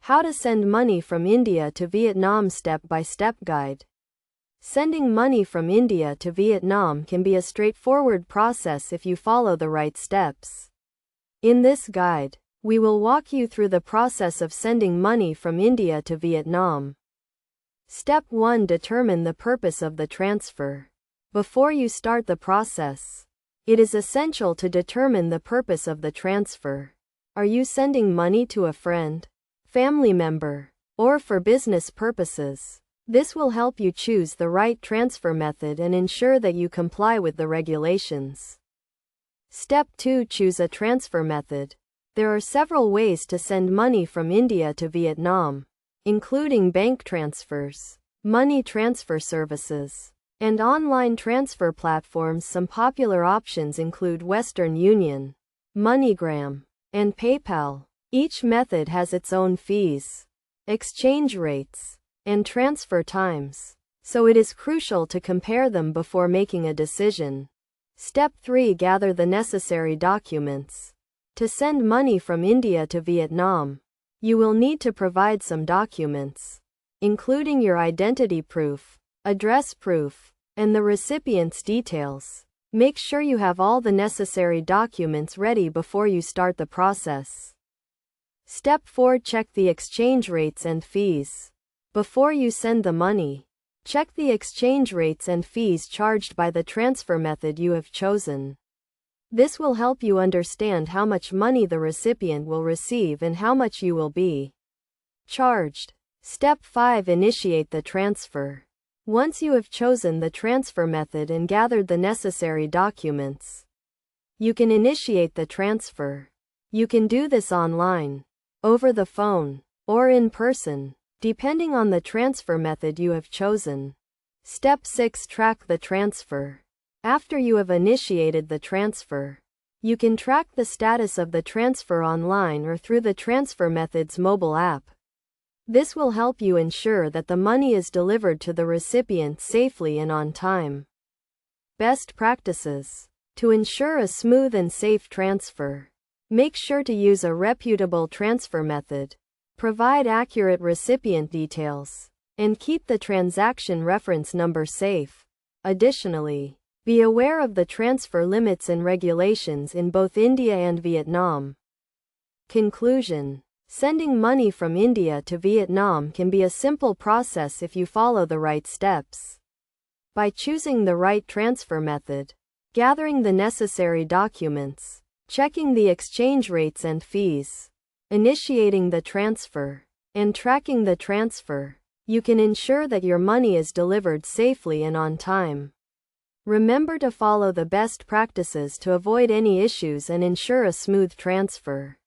How to send money from India to Vietnam step-by-step guide. Sending money from India to Vietnam can be a straightforward process if you follow the right steps. In this guide, we will walk you through the process of sending money from India to Vietnam. Step 1. Determine the purpose of the transfer. Before you start the process, it is essential to determine the purpose of the transfer. Are you sending money to a friend, family member, or for business purposes? This will help you choose the right transfer method and ensure that you comply with the regulations. Step 2. Choose a transfer method. There are several ways to send money from India to Vietnam, including bank transfers, money transfer services, and online transfer platforms. Some popular options include Western Union, MoneyGram, and PayPal. Each method has its own fees, exchange rates, and transfer times, so it is crucial to compare them before making a decision. Step 3. Gather the necessary documents. To send money from India to Vietnam, you will need to provide some documents, including your identity proof, address proof, and the recipient's details. Make sure you have all the necessary documents ready before you start the process. Step 4. Check the exchange rates and fees. Before you send the money, check the exchange rates and fees charged by the transfer method you have chosen. This will help you understand how much money the recipient will receive and how much you will be charged. Step 5. Initiate the transfer. Once you have chosen the transfer method and gathered the necessary documents, you can initiate the transfer. You can do this online, over the phone, or in person, depending on the transfer method you have chosen. Step 6. Track the transfer. After you have initiated the transfer, you can track the status of the transfer online or through the transfer method's mobile app. This will help you ensure that the money is delivered to the recipient safely and on time. Best practices. To ensure a smooth and safe transfer, make sure to use a reputable transfer method, provide accurate recipient details, and keep the transaction reference number safe. Additionally, be aware of the transfer limits and regulations in both India and Vietnam. Conclusion. Sending money from India to Vietnam can be a simple process if you follow the right steps. By choosing the right transfer method, gathering the necessary documents, checking the exchange rates and fees, initiating the transfer, and tracking the transfer, you can ensure that your money is delivered safely and on time. Remember to follow the best practices to avoid any issues and ensure a smooth transfer.